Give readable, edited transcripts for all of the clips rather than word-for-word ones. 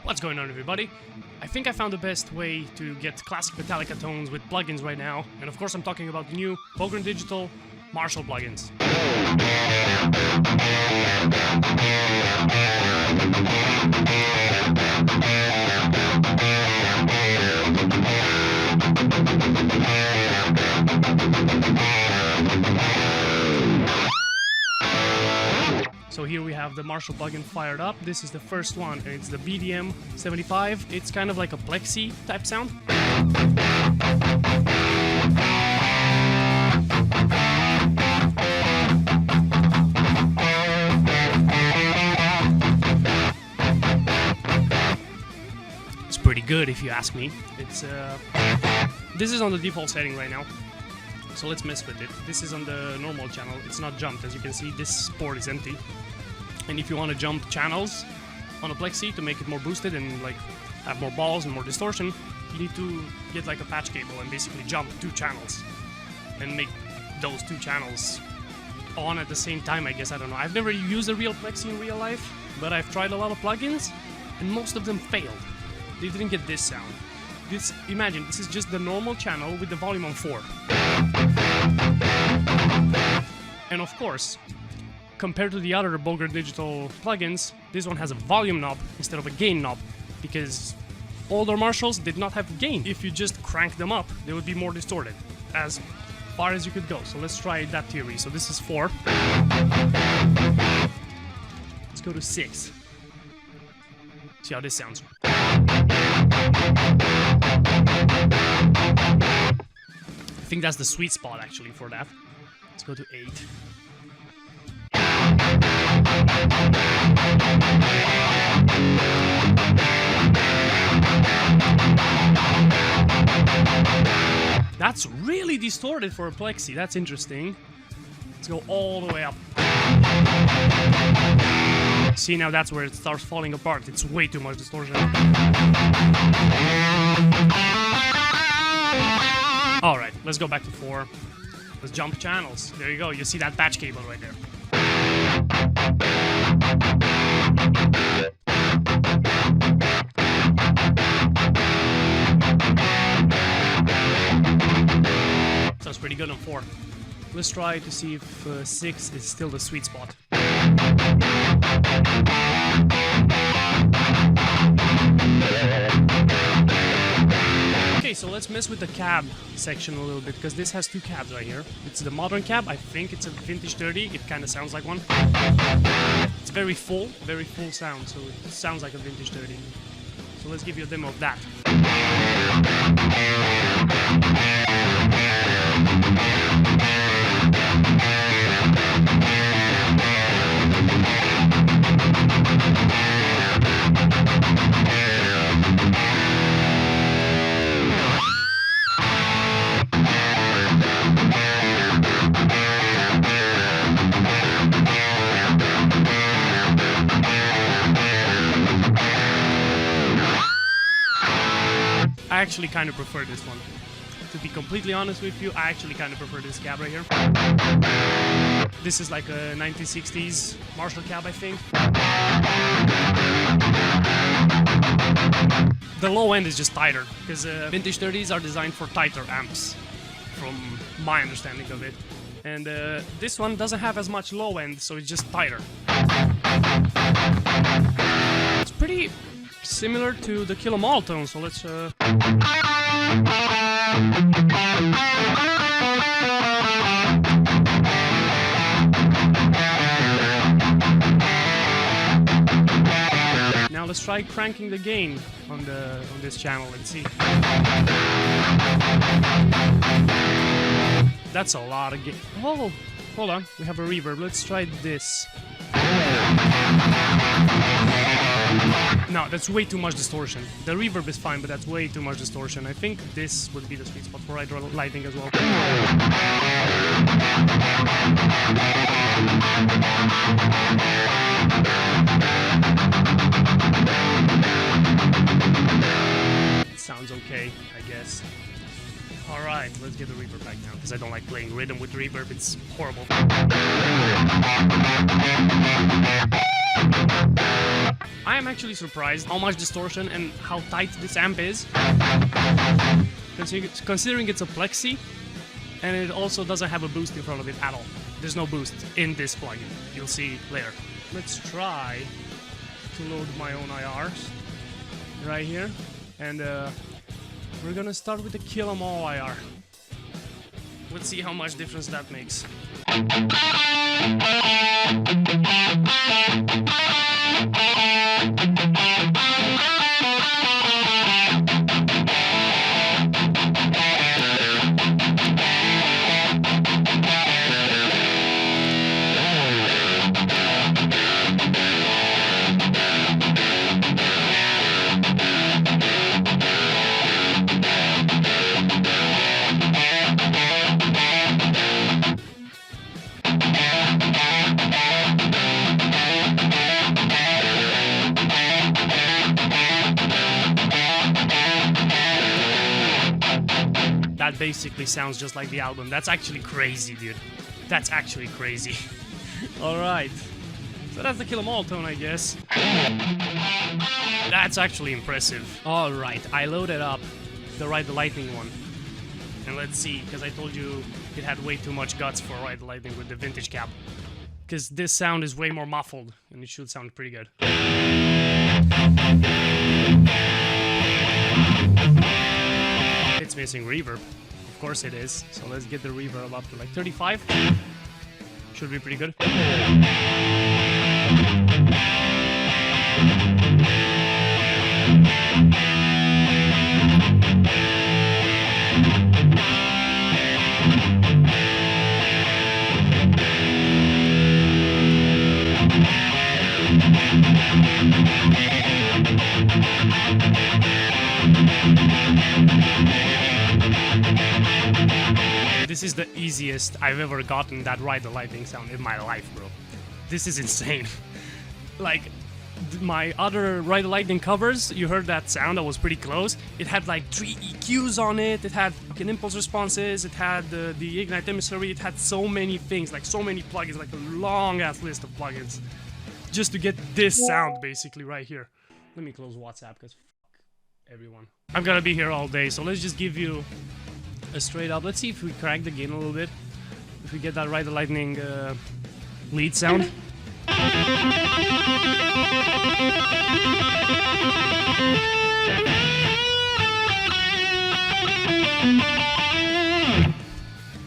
What's going on, everybody? I think I found the best way to get classic Metallica tones with plugins right now, and of course I'm talking about the new Bogren Digital Marshall plugins. So here we have the Marshall plugin fired up. This is the first one, and it's the BDM 75. It's kind of like a Plexi type sound. It's pretty good if you ask me. It's this is on the default setting right now. So let's mess with it. This is on the normal channel. It's not jumped. As you can see, this port is empty. And if you want to jump channels on a Plexi to make it more boosted and like have more balls and more distortion, you need to get like a patch cable and basically jump 2 channels and make those 2 channels on at the same time, I guess. I don't know. I've never used a real Plexi in real life, but I've tried a lot of plugins and most of them failed. They didn't get this sound. Imagine, this is just the normal channel with the volume on 4. And of course, compared to the other Bogren Digital plugins, this one has a volume knob instead of a gain knob, because older Marshalls did not have gain. If you just crank them up, they would be more distorted, as far as you could go. So let's try that theory. So this is 4. Let's go to 6. See how this sounds. I think that's the sweet spot actually for that. Let's go to 8. That's really distorted for a Plexi. That's interesting. Let's go all the way up. See, now that's where it starts falling apart. It's way too much distortion. Alright, let's go back to 4. Let's jump channels. There you go. You see that patch cable right there. Sounds pretty good on 4. Let's try to see if 6 is still the sweet spot. Okay, so let's mess with the cab section a little bit, because this has 2 cabs right here. It's the modern cab. I think it's a vintage 30. It kind of sounds like one. It's very full sound, so it sounds like a vintage 30. So let's give you a demo of that. I actually kind of prefer this one. To be completely honest with you, I actually kind of prefer this cab right here. This is like a 1960s Marshall cab, I think. The low end is just tighter, because vintage 30s are designed for tighter amps, from my understanding of it. And this one doesn't have as much low end, so it's just tighter. It's pretty similar to the Kill 'Em All tone, so let's now let's try cranking the gain on this channel and see. That's a lot of gain. Oh, hold on, we have a reverb. Let's try this. No, that's way too much distortion. The reverb is fine, but that's way too much distortion. I think this would be the sweet spot for hydro lighting as well. It sounds okay, I guess. Alright, let's get the reverb back now, because I don't like playing rhythm with reverb, it's horrible. I am actually surprised how much distortion and how tight this amp is. Considering it's a Plexi, and it also doesn't have a boost in front of it at all. There's no boost in this plugin. You'll see later. Let's try to load my own IRs right here. And we're gonna start with the Kill 'Em All IR. Let's see how much difference that makes. That basically sounds just like the album. That's actually crazy, dude. That's actually crazy. Alright. So that's the Kill 'Em All tone, I guess. That's actually impressive. Alright, I loaded up the Ride the Lightning one. And let's see, because I told you it had way too much guts for Ride the Lightning with the vintage cab. Because this sound is way more muffled, and it should sound pretty good. It's missing reverb. Of course it is. So let's get the reverb up to like 35. Should be pretty good. This is the easiest I've ever gotten that Ride the Lightning sound in my life, bro. This is insane. Like, my other Ride the Lightning covers, you heard that sound that was pretty close. It had like 3 EQs on it, it had fucking impulse responses, it had the Ignite emissary, it had so many things, like so many plugins, like a long-ass list of plugins. Just to get this sound, basically, right here. Let me close WhatsApp, because fuck everyone. I'm gonna be here all day, so let's just give you a straight up. Let's see if we crack the gain a little bit. If we get that Ride the Lightning lead sound.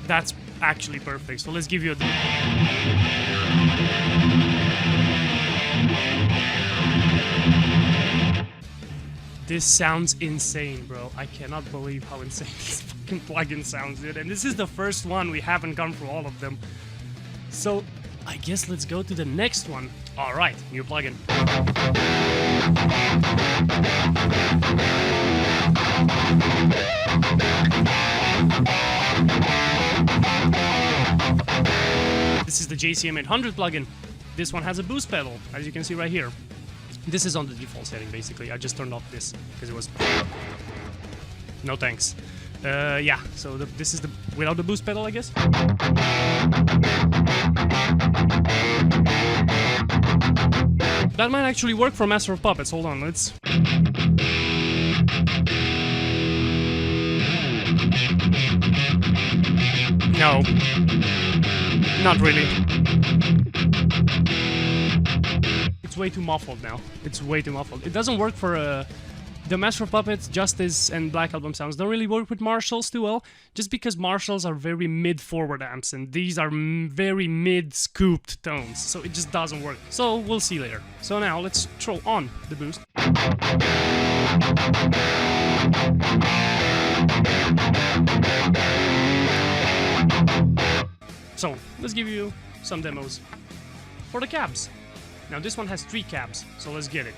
That's actually perfect. So let's give you a... This sounds insane, bro. I cannot believe how insane this fucking plugin sounds, dude. And this is the first one. We haven't gone through all of them. So, I guess let's go to the next one. Alright, new plugin. This is the JCM800 plugin. This one has a boost pedal, as you can see right here. This is on the default setting, basically. I just turned off this, because it was... No thanks. Yeah, so this is the... without the boost pedal, I guess? That might actually work for Master of Puppets. Hold on, let's... No. Not really. It's way too muffled now. It's way too muffled. It doesn't work for the Master of Puppets, Justice, and Black Album sounds don't really work with Marshalls too well, just because Marshalls are very mid-forward amps, and these are very mid-scooped tones, so it just doesn't work. So we'll see later. So now let's throw on the boost. So let's give you some demos for the cabs. Now this one has 3 cabs, so let's get it.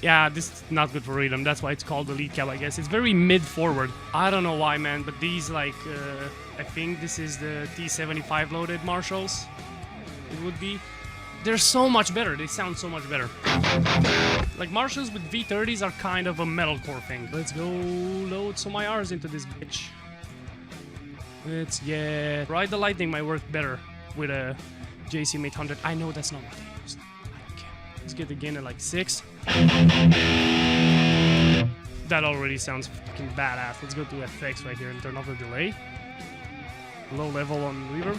Yeah, this is not good for rhythm. That's why it's called the lead cab, I guess. It's very mid-forward. I don't know why, man, but these, like, I think this is the T75 loaded Marshalls. It would be. They're so much better. They sound so much better. Like, Marshalls with V30s are kind of a metalcore thing. Let's go load some IRs into this bitch. Let's get... Ride the Lightning might work better with a JCM800. I know that's not what I used. I don't care. Let's get the gain at like 6. That already sounds fucking badass. Let's go to FX right here and turn off the delay. Low level on reverb.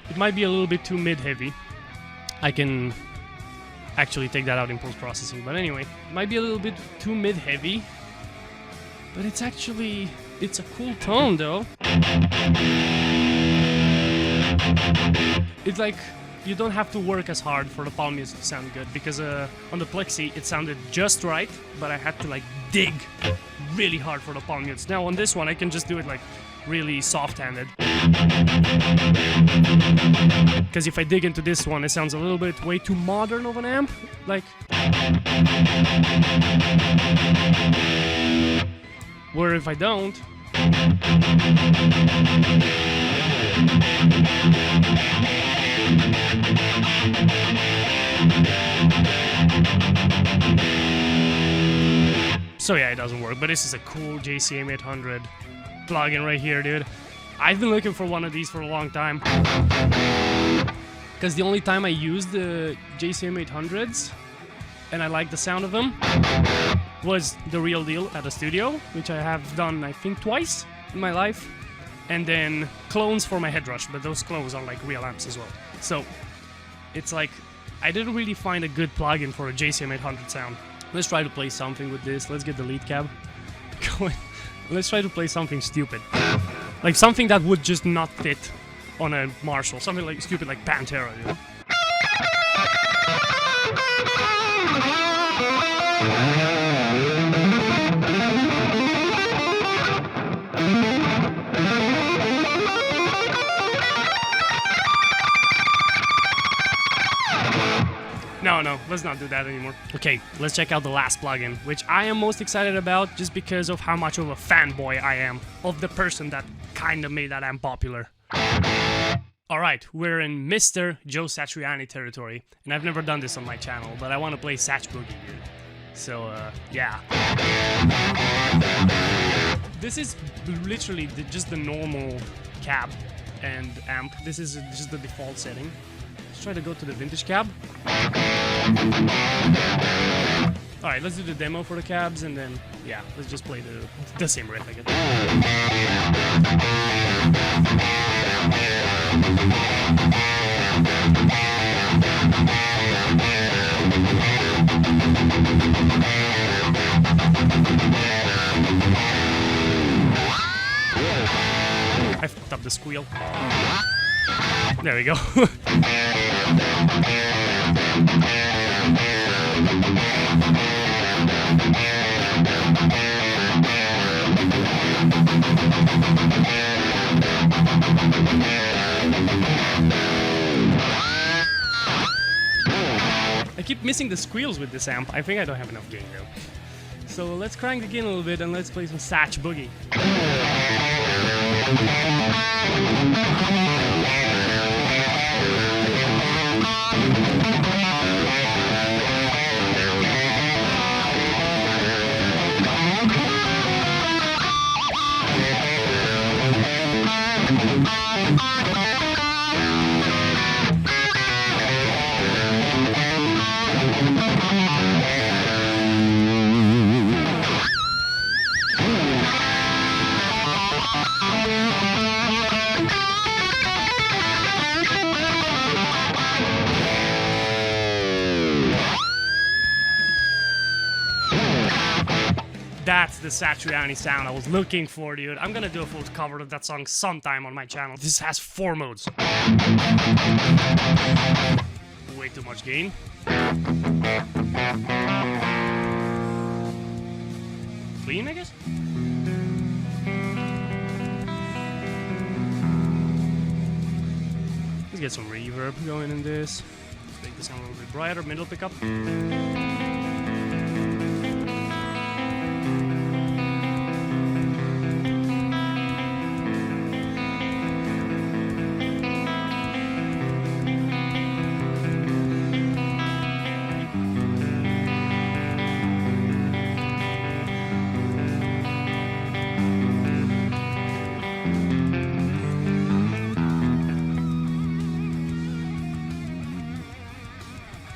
It might be a little bit too mid-heavy. I can actually take that out in post-processing, but anyway, it might be a little bit too mid-heavy, but it's actually, it's a cool tone though. It's like, you don't have to work as hard for the palm mutes to sound good, because on the Plexi it sounded just right, but I had to like dig really hard for the palm mutes. Now on this one I can just do it like really soft-handed. Because if I dig into this one, it sounds a little bit way too modern of an amp. Like, where if I don't, so yeah, it doesn't work. But this is a cool JCM800 plugin right here, dude. I've been looking for one of these for a long time, because the only time I used the JCM800s and I like the sound of them was the real deal at the studio, which I have done I think twice in my life, and then clones for my head rush, but those clones are like real amps as well. So it's like I didn't really find a good plugin for a JCM800 sound. Let's try to play something with this. Let's get the lead cab going. Let's try to play something stupid. Like something that would just not fit on a Marshall. Something like stupid like Pantera, dude. No, let's not do that anymore. Okay, let's check out the last plugin, which I am most excited about just because of how much of a fanboy I am of the person that kind of made that amp popular. Alright, we're in Mr. Joe Satriani territory, and I've never done this on my channel, but I want to play Satch Boogie here. So, yeah. This is literally just the normal cab and amp. This is just the default setting. Let's try to go to the vintage cab. Alright, let's do the demo for the cabs, and then, yeah, let's just play the same riff, I guess. I fucked up the squeal. There we go. I keep missing the squeals with this amp. I think I don't have enough gain though. So let's crank the gain a little bit and let's play some Satch Boogie. That's the Satriani sound I was looking for, dude. I'm gonna do a full cover of that song sometime on my channel. This has 4 modes. Way too much gain. Clean, I guess? Let's get some reverb going in this. Let's make the sound a little bit brighter. Middle pickup.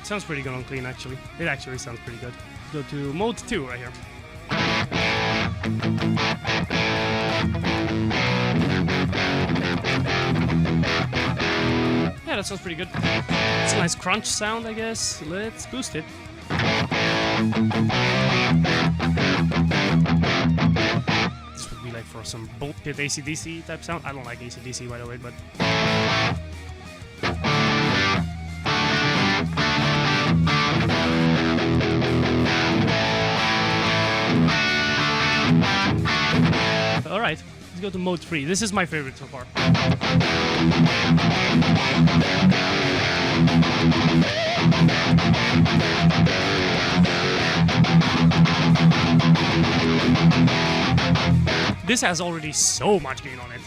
Sounds pretty good on clean, actually. It actually sounds pretty good. Go to mode 2 right here. Yeah, that sounds pretty good. It's a nice crunch sound, I guess. Let's boost it. This would be like for some bullshit AC/DC type sound. I don't like AC/DC, by the way, but... Alright, let's go to mode 3. This is my favorite so far. This has already so much gain on it.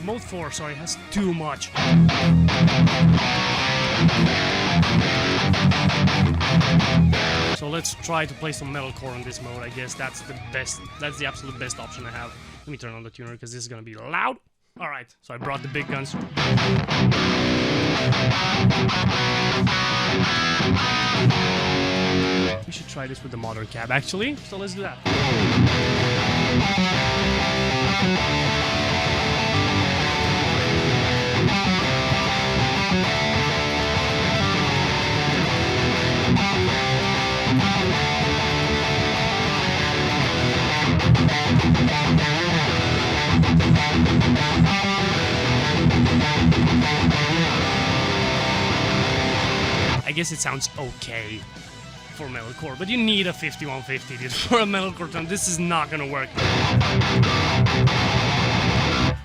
Mode 4, sorry, has too much. So let's try to play some metalcore on this mode. I guess that's the best, that's the absolute best option I have. Let me turn on the tuner because this is gonna be loud. Alright, so I brought the big guns. We should try this with the modern cab actually, so let's do that. I guess it sounds okay for metalcore, but you need a 5150 dude for a metalcore tone. This is not gonna work.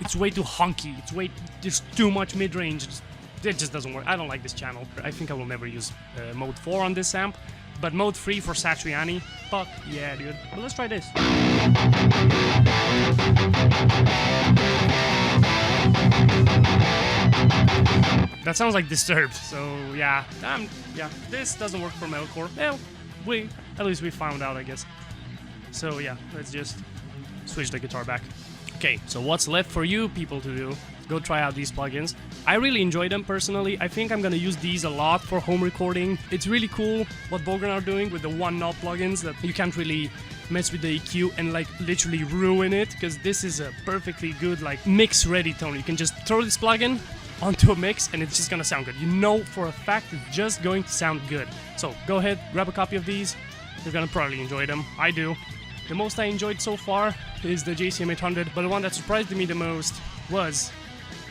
It's way too honky. There's too much mid-range. It just doesn't work. I don't like this channel. I think I will never use mode 4 on this amp, but mode 3 for Satriani. Fuck yeah, dude. But let's try this. That sounds like Disturbed, so yeah, this doesn't work for metalcore. Well, at least we found out, I guess. So yeah, let's just switch the guitar back. Okay, so what's left for you people to do? Go try out these plugins. I really enjoy them personally. I think I'm gonna use these a lot for home recording. It's really cool what Bogren are doing with the one knob plugins, that you can't really mess with the EQ and like literally ruin it, because this is a perfectly good like mix ready tone. You can just throw this plugin onto a mix and it's just gonna sound good. You know for a fact it's just going to sound good. So go ahead, grab a copy of these. You're gonna probably enjoy them. I do. The most I enjoyed so far is the JCM800, but the one that surprised me the most was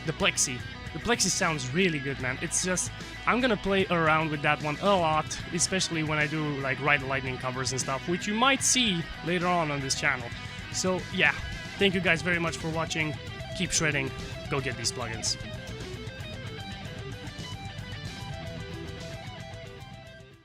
the Plexi. The Plexi sounds really good, man. It's just, I'm gonna play around with that one a lot, especially when I do like Ride the Lightning covers and stuff, which you might see later on this channel. So yeah, thank you guys very much for watching. Keep shredding. Go get these plugins.